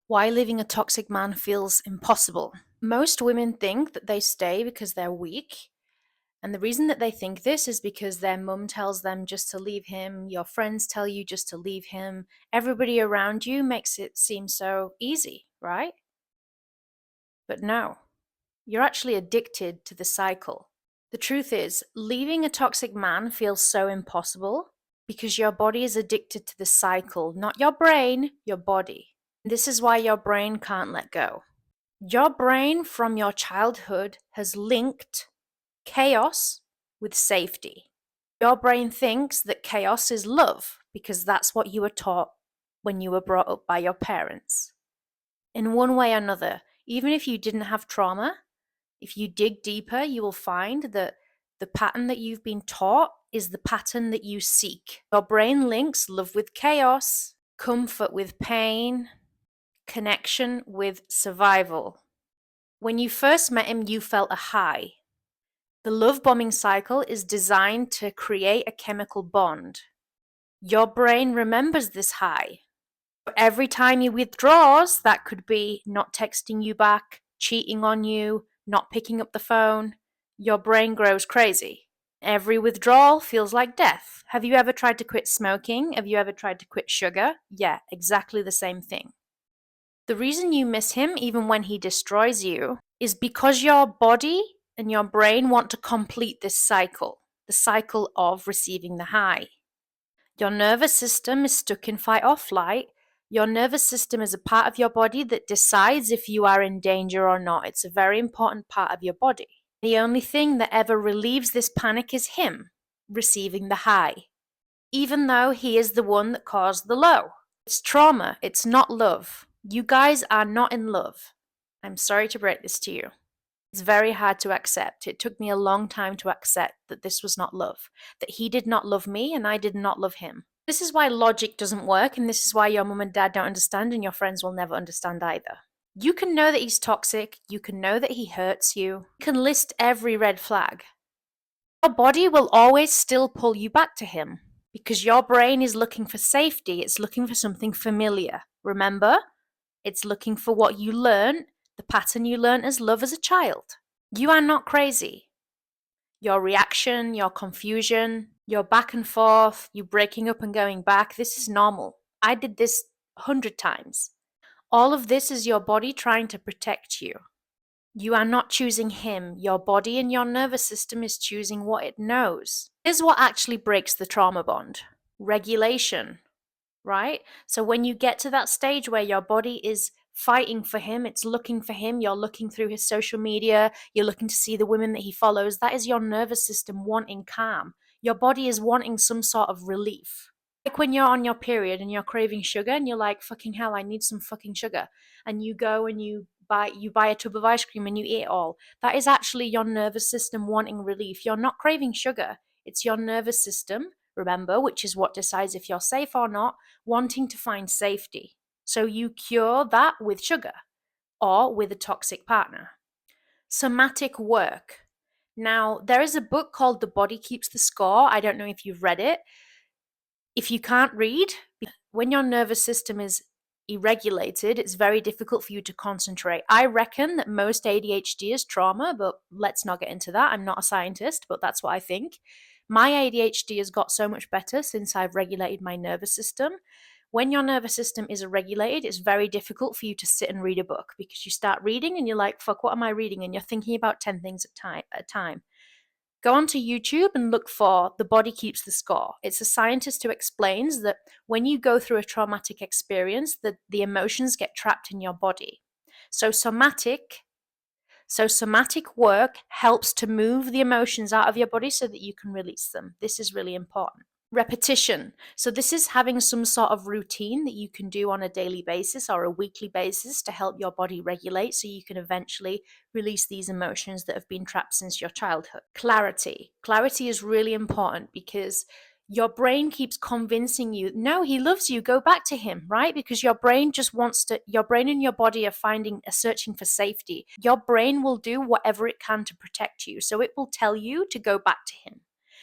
Why leaving a toxic man feels impossible. Most women think that they stay because they're weak. And the reason that they think this is because their mum tells them just to leave him, your friends tell you just to leave him, everybody around you makes it seem so easy, right? But no, you're actually addicted to the cycle. The truth is, leaving a toxic man feels so impossible because your body is addicted to the cycle, not your brain, your body. This is why your brain can't let go. Your brain from your childhood has linked chaos with safety. Your brain thinks that chaos is love because that's what you were taught when you were brought up by your parents. In one way or another, even if you didn't have trauma, if you dig deeper, you will find that the pattern that you've been taught is the pattern that you seek. Your brain links love with chaos, comfort with pain, connection with survival. When you first met him, you felt a high. The love bombing cycle is designed to create a chemical bond. Your brain remembers this high. Every time he withdraws, that could be not texting you back, cheating on you, not picking up the phone. Your brain grows crazy. Every withdrawal feels like death. Have you ever tried to quit smoking? Have you ever tried to quit sugar? Yeah, exactly the same thing. The reason you miss him, even when he destroys you, is because your body and your brain want to complete this cycle, the cycle of receiving the high. Your nervous system is stuck in fight or flight. Your nervous system is a part of your body that decides if you are in danger or not. It's a very important part of your body. The only thing that ever relieves this panic is him receiving the high, even though he is the one that caused the low. It's trauma, it's not love. You guys are not in love. I'm sorry to break this to you. It's very hard to accept. It took me a long time to accept that this was not love, that he did not love me and I did not love him. This is why logic doesn't work, and this is why your mum and dad don't understand, and your friends will never understand either. You can know that he's toxic, you can know that he hurts you, you can list every red flag. Your body will always still pull you back to him because your brain is looking for safety, it's looking for something familiar. Remember? It's looking for what you learned, the pattern you learned as love as a child. You are not crazy. Your reaction, your confusion, your back and forth, you breaking up and going back, this is normal. I did this 100 times. All of this is your body trying to protect you. You are not choosing him. Your body and your nervous system is choosing what it knows. Here's what actually breaks the trauma bond: regulation, right? So when you get to that stage where your body is fighting for him, it's looking for him, you're looking through his social media, you're looking to see the women that he follows, that is your nervous system wanting calm. Your body is wanting some sort of relief. Like when you're on your period and you're craving sugar and you're like, fucking hell, I need some fucking sugar. And you go and you buy a tub of ice cream and you eat it all. That is actually your nervous system wanting relief. You're not craving sugar. It's your nervous system, remember, which is what decides if you're safe or not, wanting to find safety. So you cure that with sugar or with a toxic partner. Somatic work. Now, there is a book called The Body Keeps the Score. I don't know if you've read it. If you can't read, when your nervous system is irregulated, it's very difficult for you to concentrate. I reckon that most ADHD is trauma, but let's not get into that. I'm not a scientist, but that's what I think. My ADHD has got so much better since I've regulated my nervous system. When your nervous system is regulated, it's very difficult for you to sit and read a book because you start reading and you're like, fuck, what am I reading? And you're thinking about 10 things at a time. Go onto YouTube and look for The Body Keeps the Score. It's a scientist who explains that when you go through a traumatic experience, the emotions get trapped in your body. So somatic work helps to move the emotions out of your body so that you can release them. This is really important. Repetition. So this is having some sort of routine that you can do on a daily basis or a weekly basis to help your body regulate so you can eventually release these emotions that have been trapped since your childhood. Clarity. Clarity is really important because your brain keeps convincing you, no, he loves you, go back to him, right? Because your brain just wants to, your brain and your body are searching for safety. Your brain will do whatever it can to protect you. So it will tell you to go back to him.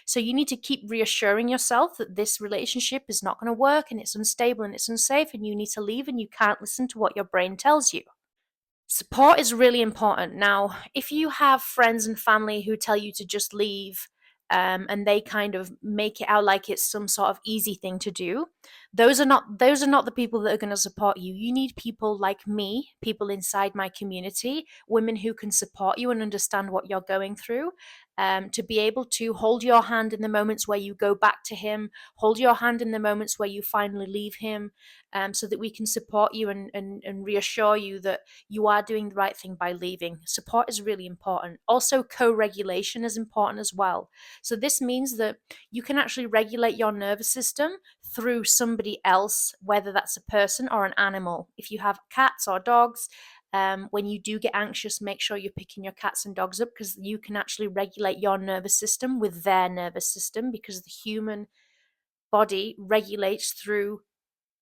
So you need to keep reassuring yourself that this relationship is not going to work and it's unstable and it's unsafe and you need to leave and you can't listen to what your brain tells you. Support is really important. Now, if you have friends and family who tell you to just leave, and they kind of make it out like it's some sort of easy thing to do, those are not the people that are going to support you. You need people like me, people inside my community, women who can support you and understand what you're going through, to be able to hold your hand in the moments where you go back to him, hold your hand in the moments where you finally leave him, so that we can support you and reassure you that you are doing the right thing by leaving. Support is really important. Also, co-regulation is important as well. So this means that you can actually regulate your nervous system through somebody else, whether that's a person or an animal. If you have cats or dogs, when you do get anxious, make sure you're picking your cats and dogs up, because you can actually regulate your nervous system with their nervous system, because the human body regulates through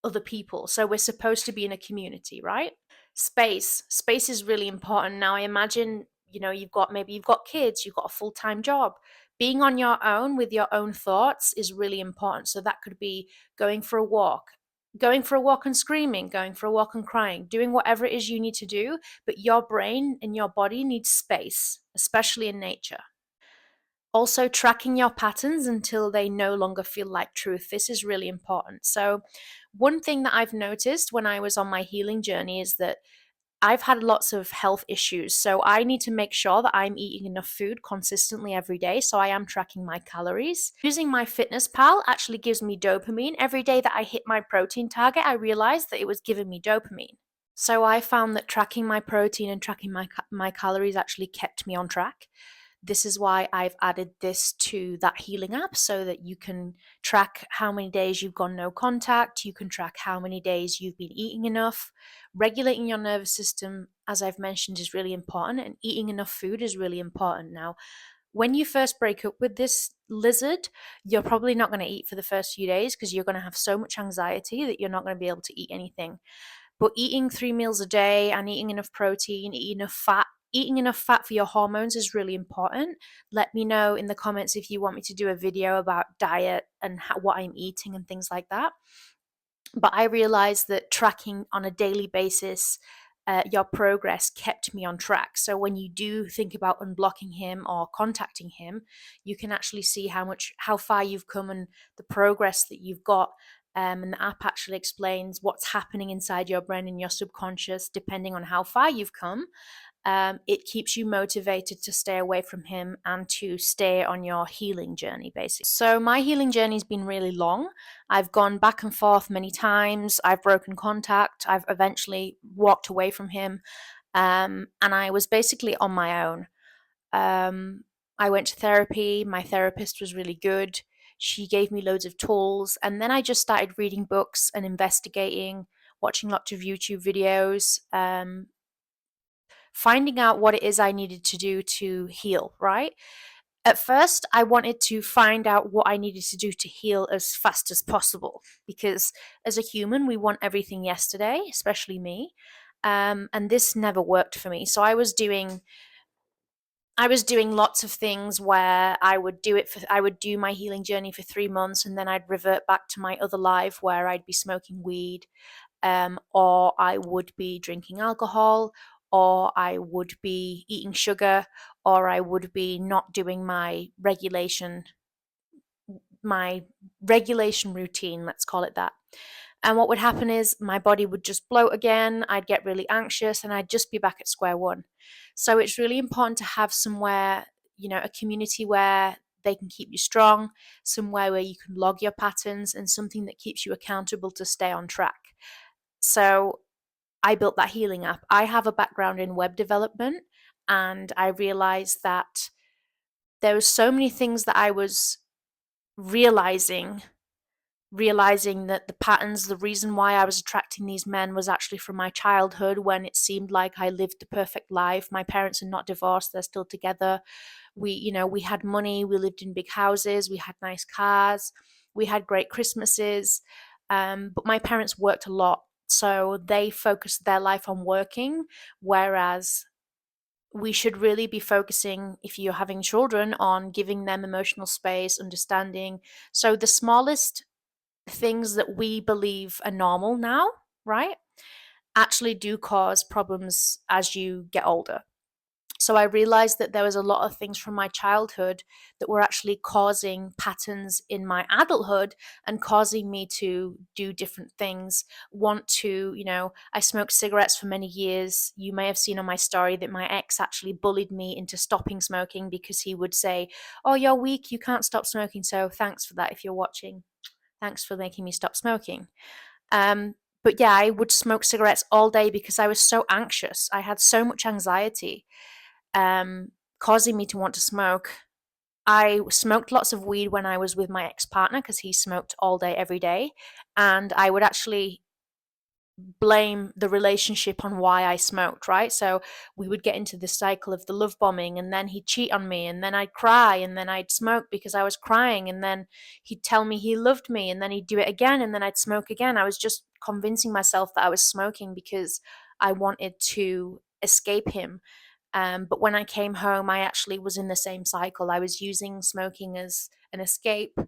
other people. So we're supposed to be in a community, right? Space is really important. Now I imagine, you've got kids, you've got a full-time job. Being on your own with your own thoughts is really important. So that could be going for a walk, and screaming, going for a walk and crying, doing whatever it is you need to do, but your brain and your body needs space, especially in nature. Also, tracking your patterns until they no longer feel like truth. This is really important. So one thing that I've noticed when I was on my healing journey is that I've had lots of health issues. So I need to make sure that I'm eating enough food consistently every day. So I am tracking my calories. Using my fitness pal actually gives me dopamine. Every day that I hit my protein target, I realized that it was giving me dopamine. So I found that tracking my protein and tracking my calories actually kept me on track. This is why I've added this to that healing app, so that you can track how many days you've gone no contact, you can track how many days you've been eating enough. Regulating your nervous system, as I've mentioned, is really important, and eating enough food is really important. Now, when you first break up with this lizard, you're probably not going to eat for the first few days, because you're going to have so much anxiety that you're not going to be able to eat anything. But eating 3 meals a day and eating enough protein, eating enough fat for your hormones is really important. Let me know in the comments if you want me to do a video about diet and what I'm eating and things like that. But I realized that tracking on a daily basis your progress kept me on track. So when you do think about unblocking him or contacting him, you can actually see how far you've come and the progress that you've got. And the app actually explains what's happening inside your brain and your subconscious, depending on how far you've come. It keeps you motivated to stay away from him and to stay on your healing journey, basically. So my healing journey has been really long. I've gone back and forth many times. I've broken contact. I've eventually walked away from him. And I was basically on my own. I went to therapy. My therapist was really good. She gave me loads of tools. And then I just started reading books and investigating, watching lots of YouTube videos, finding out what it is I needed to do to heal, right? At first, I wanted to find out what I needed to do to heal as fast as possible, because as a human, we want everything yesterday, especially me. And this never worked for me. So I was doing lots of things where I would do my healing journey for 3 months, and then I'd revert back to my other life where I'd be smoking weed, or I would be drinking alcohol, or I would be eating sugar, or I would be not doing my regulation routine, let's call it that. And what would happen is my body would just bloat again, I'd get really anxious, and I'd just be back at square one. So it's really important to have somewhere, a community where they can keep you strong, somewhere where you can log your patterns, and something that keeps you accountable to stay on track. So I built that healing app. I have a background in web development, and I realized that there was so many things that I was realizing that the patterns, the reason why I was attracting these men was actually from my childhood, when it seemed like I lived the perfect life. My parents are not divorced, they're still together. We had money, we lived in big houses, we had nice cars, we had great Christmases. But my parents worked a lot. So they focused their life on working, whereas we should really be focusing, if you're having children, on giving them emotional space, understanding. So the smallest things that we believe are normal now, right, actually do cause problems as you get older. So I realized that there was a lot of things from my childhood that were actually causing patterns in my adulthood and causing me to do different things. Want to, I smoked cigarettes for many years. You may have seen on my story that my ex actually bullied me into stopping smoking because he would say, "Oh, you're weak, you can't stop smoking. So thanks for that if you're watching. Thanks for making me stop smoking." Um, but yeah, I would smoke cigarettes all day because I was so anxious. I had so much anxiety, um, causing me to want to smoke. I smoked lots of weed when I was with my ex partner because he smoked all day, every day. And I would actually blame the relationship on why I smoked, right? So we would get into this cycle of the love bombing, and then he'd cheat on me, and then I'd cry, and then I'd smoke because I was crying, and then he'd tell me he loved me, and then he'd do it again, and then I'd smoke again. I was just convincing myself that I was smoking because I wanted to escape him. But when I came home, I actually was in the same cycle. I was using smoking as an escape.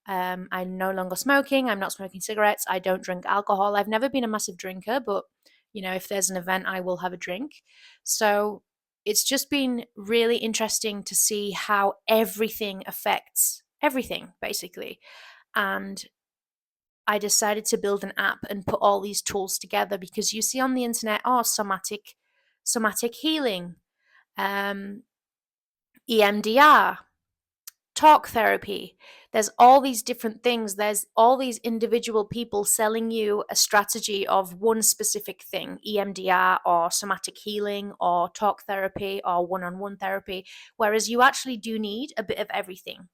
I'm no longer smoking. I'm not smoking cigarettes. I don't drink alcohol. I've never been a massive drinker, but if there's an event, I will have a drink. So it's just been really interesting to see how everything affects everything, basically. And I decided to build an app and put all these tools together because you see on the internet, oh, somatic healing, um, EMDR, talk therapy. There's all these different things. There's all these individual people selling you a strategy of one specific thing, EMDR or somatic healing or talk therapy or one-on-one therapy, whereas you actually do need a bit of everything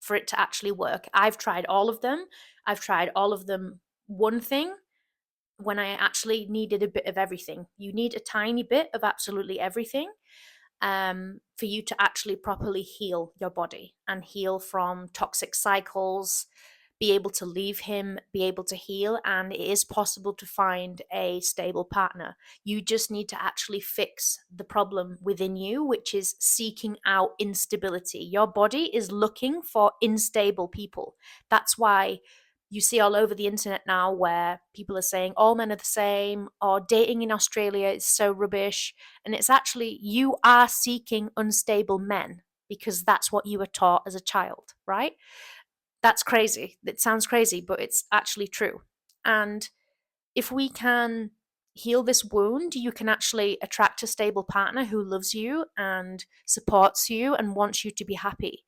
for it to actually work. I've tried all of them. I've tried all of them one thing when I actually needed a bit of everything. You need a tiny bit of absolutely everything, for you to actually properly heal your body and heal from toxic cycles, be able to leave him, be able to heal. And it is possible to find a stable partner. You just need to actually fix the problem within you, which is seeking out instability. Your body is looking for unstable people. That's why you see all over the internet now where people are saying all men are the same, or dating in Australia is so rubbish. And it's actually, you are seeking unstable men because that's what you were taught as a child, right? That's crazy. It sounds crazy, but it's actually true. And if we can heal this wound, you can actually attract a stable partner who loves you and supports you and wants you to be happy.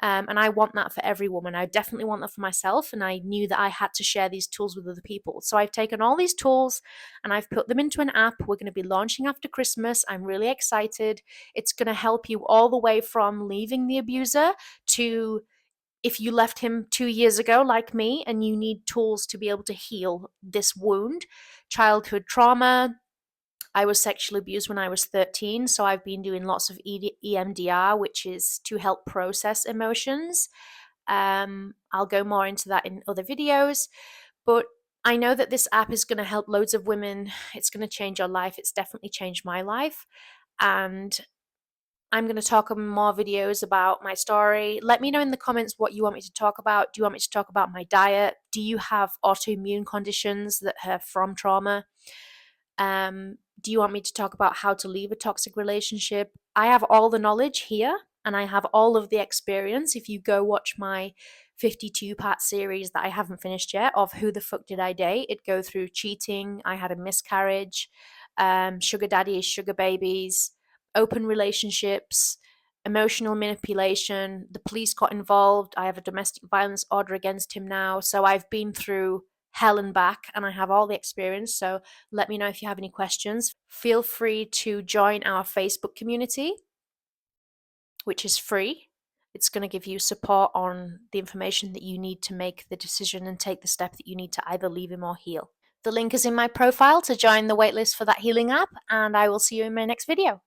And I want that for every woman. I definitely want that for myself. And I knew that I had to share these tools with other people. So I've taken all these tools and I've put them into an app. We're going to be launching after Christmas. I'm really excited. It's going to help you all the way from leaving the abuser to if you left him 2 years ago, like me, and you need tools to be able to heal this wound, childhood trauma. I was sexually abused when I was 13, so I've been doing lots of EMDR, which is to help process emotions. I'll go more into that in other videos, but I know that this app is going to help loads of women. It's going to change your life. It's definitely changed my life. And I'm going to talk in more videos about my story. Let me know in the comments what you want me to talk about. Do you want me to talk about my diet? Do you have autoimmune conditions that are from trauma? Do you want me to talk about how to leave a toxic relationship? I have all the knowledge here and I have all of the experience. If you go watch my 52-part series that I haven't finished yet of Who the Fuck Did I Date, it go through cheating, I had a miscarriage, sugar daddies, sugar babies, open relationships, emotional manipulation. The police got involved. I have a domestic violence order against him now. So I've been through hell and back and I have all the experience. So let me know if you have any questions. Feel free to join our Facebook community, which is free. It's going to give you support on the information that you need to make the decision and take the step that you need to either leave him or heal. The link is in my profile to join the waitlist for that healing app, and I will see you in my next video.